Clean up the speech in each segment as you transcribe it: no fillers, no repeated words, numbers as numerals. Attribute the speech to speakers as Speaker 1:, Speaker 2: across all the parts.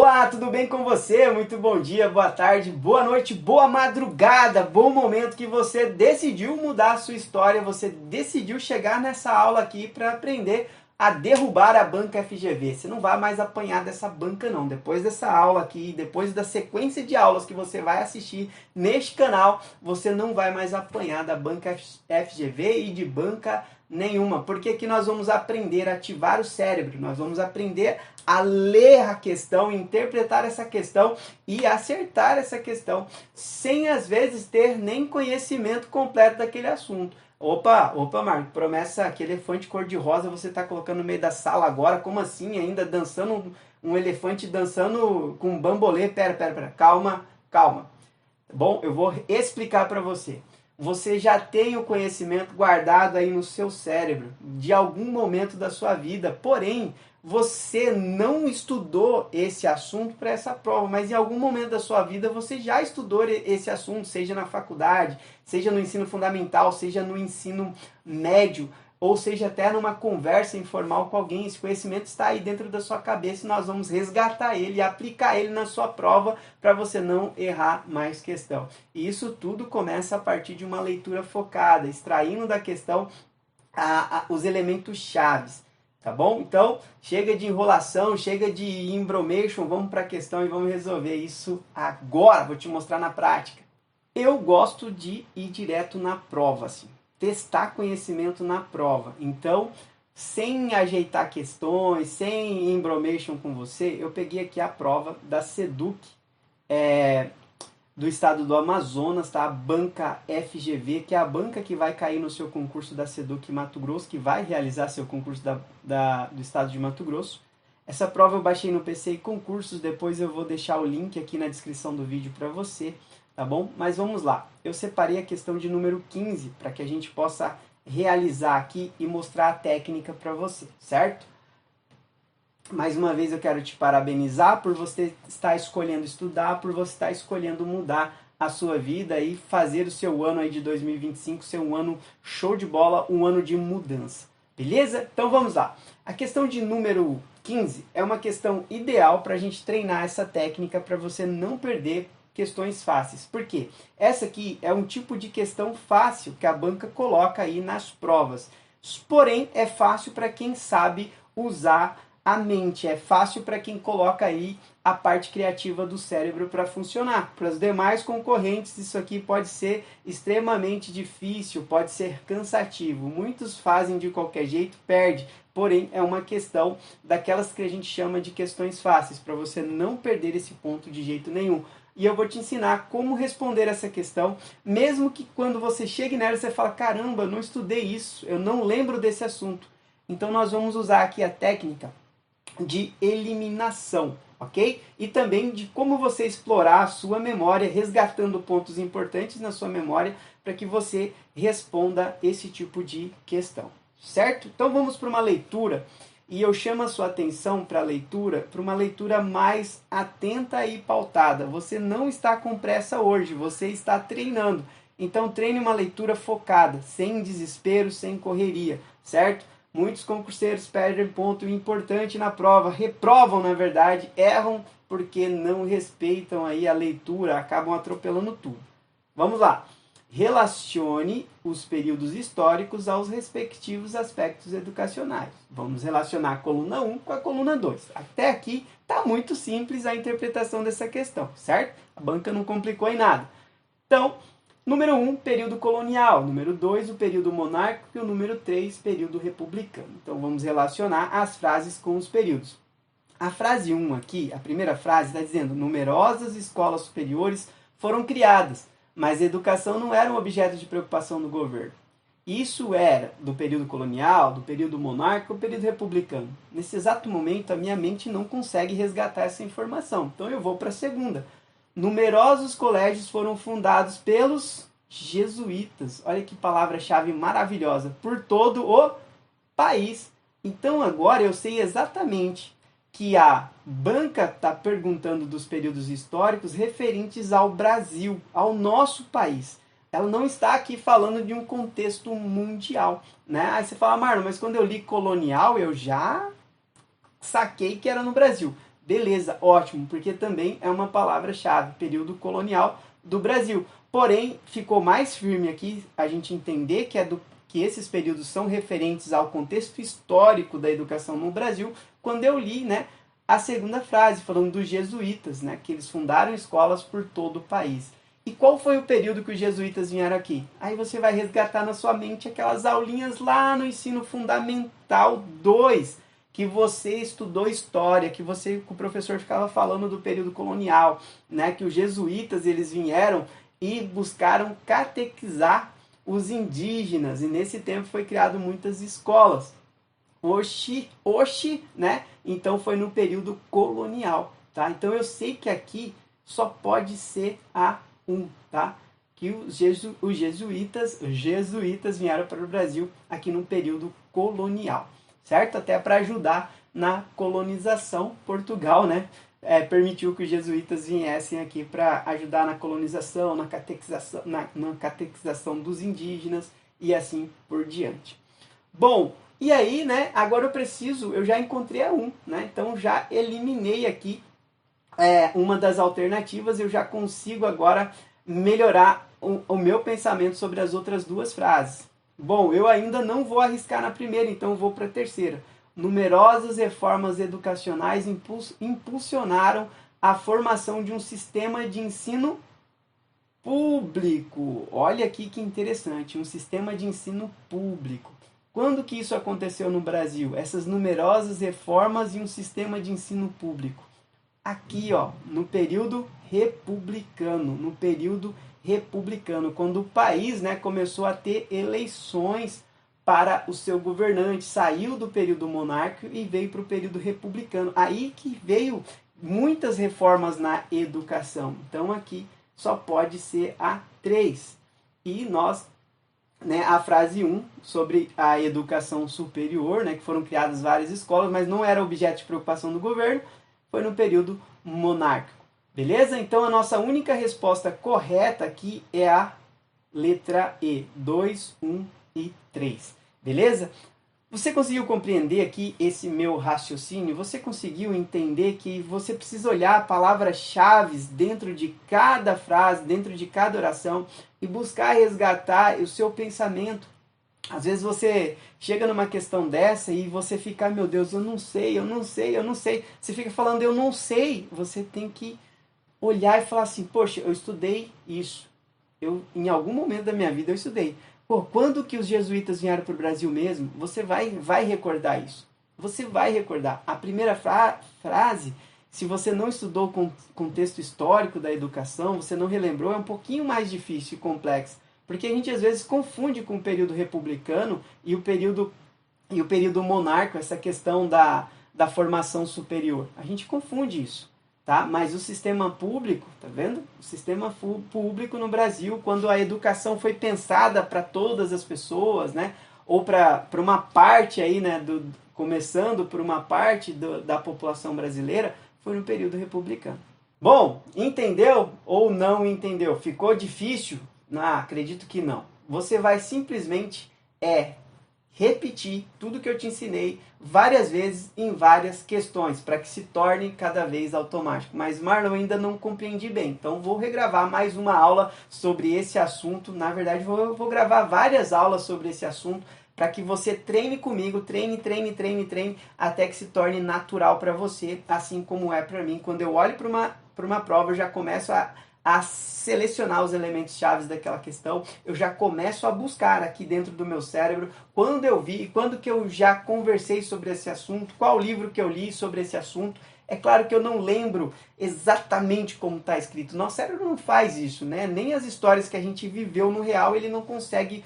Speaker 1: Olá, tudo bem com você? Muito bom dia, boa tarde, boa noite, boa madrugada, bom momento que você decidiu mudar a sua história, você decidiu chegar nessa aula aqui para aprender a derrubar a banca FGV. Você não vai mais apanhar dessa banca não. Depois dessa aula aqui, depois da sequência de aulas que você vai assistir neste canal, você não vai mais apanhar da banca FGV e de banca nenhuma, porque aqui nós vamos aprender a ativar o cérebro, nós vamos aprender a ler a questão, interpretar essa questão e acertar essa questão, sem às vezes ter nem conhecimento completo daquele assunto. Opa, Marco, promessa que elefante cor-de-rosa você está colocando no meio da sala agora? Como assim? Ainda dançando, um elefante dançando com um bambolê? Pera, calma. Bom, eu vou explicar para você. Você já tem o conhecimento guardado aí no seu cérebro de algum momento da sua vida, porém, você não estudou esse assunto para essa prova, mas em algum momento da sua vida você já estudou esse assunto, seja na faculdade, seja no ensino fundamental, seja no ensino médio, ou seja até numa conversa informal com alguém. Esse conhecimento está aí dentro da sua cabeça e nós vamos resgatar ele e aplicar ele na sua prova para você não errar mais questão. E isso tudo começa a partir de uma leitura focada, extraindo da questão os elementos chaves. Tá bom? Então, chega de enrolação, chega de embromation, vamos para a questão e vamos resolver isso agora. Vou te mostrar na prática. Eu gosto de ir direto na prova, assim, testar conhecimento na prova. Então, sem ajeitar questões, sem embromation com você, eu peguei aqui a prova da SEDUC, do estado do Amazonas, tá? A banca FGV, que é a banca que vai cair no seu concurso da SEDUC Mato Grosso, que vai realizar seu concurso do estado de Mato Grosso. Essa prova eu baixei no PC e concursos, depois eu vou deixar o link aqui na descrição do vídeo para você, tá bom? Mas vamos lá, eu separei a questão de número 15, para que a gente possa realizar aqui e mostrar a técnica para você, certo? Mais uma vez eu quero te parabenizar por você estar escolhendo estudar, por você estar escolhendo mudar a sua vida e fazer o seu ano aí de 2025 ser um ano show de bola, um ano de mudança. Beleza? Então vamos lá. A questão de número 15 é uma questão ideal para a gente treinar essa técnica para você não perder questões fáceis. Por quê? Essa aqui é um tipo de questão fácil que a banca coloca aí nas provas. Porém, é fácil para quem sabe usar a mente, é fácil para quem coloca aí a parte criativa do cérebro para funcionar. Para os demais concorrentes, isso aqui pode ser extremamente difícil, pode ser cansativo. Muitos fazem de qualquer jeito, perde. Porém, é uma questão daquelas que a gente chama de questões fáceis, para você não perder esse ponto de jeito nenhum. E eu vou te ensinar como responder essa questão, mesmo que quando você chegue nela você fala, caramba, eu não estudei isso, eu não lembro desse assunto. Então nós vamos usar aqui a técnica de eliminação, ok? E também de como você explorar a sua memória, resgatando pontos importantes na sua memória, para que você responda esse tipo de questão, certo? Então vamos para uma leitura, e eu chamo a sua atenção para a leitura, para uma leitura mais atenta e pautada. Você não está com pressa hoje, você está treinando. Então treine uma leitura focada, sem desespero, sem correria, certo? Muitos concurseiros perdem ponto importante na prova, reprovam na verdade, erram porque não respeitam aí a leitura, acabam atropelando tudo. Vamos lá. Relacione os períodos históricos aos respectivos aspectos educacionais. Vamos relacionar a coluna 1 com a coluna 2. Até aqui está muito simples a interpretação dessa questão, certo? A banca não complicou em nada. Então, número 1, período colonial. Número 2, o período monárquico. E o número 3, período republicano. Então vamos relacionar as frases com os períodos. A frase 1 aqui, a primeira frase, está dizendo: numerosas escolas superiores foram criadas, mas a educação não era um objeto de preocupação do governo. Isso era do período colonial, do período monárquico, do período republicano. Nesse exato momento, a minha mente não consegue resgatar essa informação. Então eu vou para a segunda. Numerosos colégios foram fundados pelos jesuítas. Olha que palavra-chave maravilhosa. Por todo o país. Então agora eu sei exatamente que a banca está perguntando dos períodos históricos referentes ao Brasil, ao nosso país. Ela não está aqui falando de um contexto mundial, né? Aí você fala, Marlon, mas quando eu li colonial, eu já saquei que era no Brasil. Beleza, ótimo, porque também é uma palavra-chave, período colonial do Brasil. Porém, ficou mais firme aqui a gente entender que esses períodos são referentes ao contexto histórico da educação no Brasil, quando eu li, né, a segunda frase, falando dos jesuítas, né, que eles fundaram escolas por todo o país. E qual foi o período que os jesuítas vieram aqui? Aí você vai resgatar na sua mente aquelas aulinhas lá no ensino fundamental 2, que você estudou história, que o professor ficava falando do período colonial, né, que os jesuítas eles vieram e buscaram catequizar os indígenas, e nesse tempo foi criado muitas escolas. Né? Então foi no período colonial, tá? Então eu sei que aqui só pode ser a um, tá? Que os jesuítas vieram para o Brasil aqui no período colonial, certo? Até para ajudar na colonização. Portugal, né? Permitiu que os jesuítas viessem aqui para ajudar na colonização, na catequização dos indígenas e assim por diante. Bom, e aí, né, agora eu já encontrei a 1, né, então já eliminei aqui uma das alternativas, eu já consigo agora melhorar o meu pensamento sobre as outras duas frases. Bom, eu ainda não vou arriscar na primeira, então eu vou para a terceira. Numerosas reformas educacionais impulsionaram a formação de um sistema de ensino público. Olha aqui que interessante, um sistema de ensino público. Quando que isso aconteceu no Brasil? Essas numerosas reformas e um sistema de ensino público. Aqui, ó, no período republicano, quando o país, né, começou a ter eleições para o seu governante, saiu do período monárquico e veio para o período republicano. Aí que veio muitas reformas na educação. Então aqui só pode ser a 3. E nós, né, a frase 1 sobre a educação superior, né, que foram criadas várias escolas, mas não era objeto de preocupação do governo, foi no período monárquico. Beleza? Então a nossa única resposta correta aqui é a letra E, 2, 1 e 3. Beleza? Você conseguiu compreender aqui esse meu raciocínio? Você conseguiu entender que você precisa olhar palavras-chave dentro de cada frase, dentro de cada oração e buscar resgatar o seu pensamento? Às vezes você chega numa questão dessa e você fica, meu Deus, eu não sei. Você fica falando, eu não sei. Você tem que olhar e falar assim, poxa, eu estudei isso. Em algum momento da minha vida eu estudei. Pô, quando que os jesuítas vieram para o Brasil mesmo? Você vai recordar isso. Você vai recordar. A primeira frase, se você não estudou o contexto histórico da educação, você não relembrou, é um pouquinho mais difícil e complexo. Porque a gente às vezes confunde com o período republicano e o período monárquico, essa questão da formação superior. A gente confunde isso. Tá? Mas o sistema público, tá vendo? O sistema público no Brasil, quando a educação foi pensada para todas as pessoas, né? Ou para uma parte aí, né? Começando por uma parte da população brasileira, foi no período republicano. Bom, entendeu ou não entendeu? Ficou difícil? Não, acredito que não. Você vai simplesmente repetir tudo que eu te ensinei várias vezes em várias questões, para que se torne cada vez automático. Mas, Marlon, ainda não compreendi bem, então vou regravar mais uma aula sobre esse assunto. Na verdade, vou gravar várias aulas sobre esse assunto, para que você treine comigo, treine, até que se torne natural para você, assim como é para mim. Quando eu olho para uma prova, eu já começo a selecionar os elementos chaves daquela questão, eu já começo a buscar aqui dentro do meu cérebro quando eu vi, quando que eu já conversei sobre esse assunto, qual livro que eu li sobre esse assunto. É claro que eu não lembro exatamente como está escrito, nosso cérebro não faz isso, né? Nem as histórias que a gente viveu no real, ele não consegue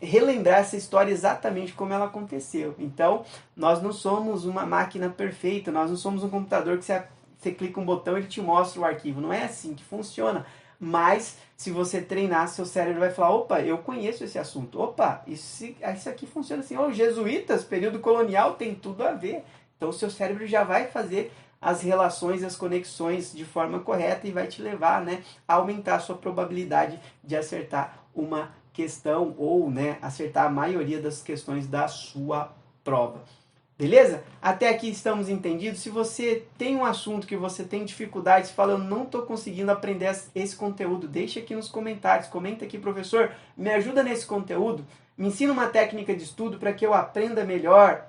Speaker 1: relembrar essa história exatamente como ela aconteceu. Então, nós não somos uma máquina perfeita, nós não somos um computador que você clica um botão e ele te mostra o arquivo. Não é assim que funciona. Mas, se você treinar, seu cérebro vai falar, opa, eu conheço esse assunto. Opa, isso aqui funciona assim. Os jesuítas, período colonial, tem tudo a ver. Então, o seu cérebro já vai fazer as relações, as conexões de forma correta e vai te levar, né, a aumentar a sua probabilidade de acertar uma questão ou, né, acertar a maioria das questões da sua prova. Beleza? Até aqui estamos entendidos. Se você tem um assunto que você tem dificuldades, fala, eu não estou conseguindo aprender esse conteúdo, deixa aqui nos comentários. Comenta aqui, professor, me ajuda nesse conteúdo, me ensina uma técnica de estudo para que eu aprenda melhor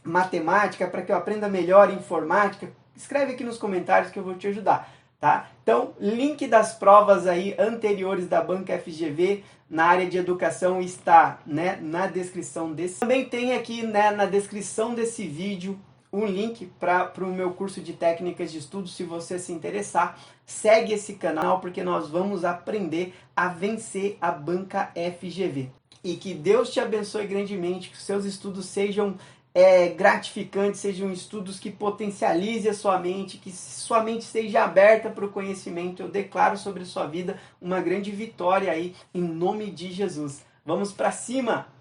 Speaker 1: matemática, para que eu aprenda melhor informática. Escreve aqui nos comentários que eu vou te ajudar, tá? Então, link das provas aí anteriores da Banca FGV na área de educação está, né, na descrição desse. Também tem aqui, né, na descrição desse vídeo um link para o meu curso de técnicas de estudo, se você se interessar. Segue esse canal porque nós vamos aprender a vencer a Banca FGV. E que Deus te abençoe grandemente, que os seus estudos sejam gratificantes, sejam estudos que potencializem a sua mente, que sua mente seja aberta para o conhecimento. Eu declaro sobre a sua vida uma grande vitória aí, em nome de Jesus. Vamos para cima!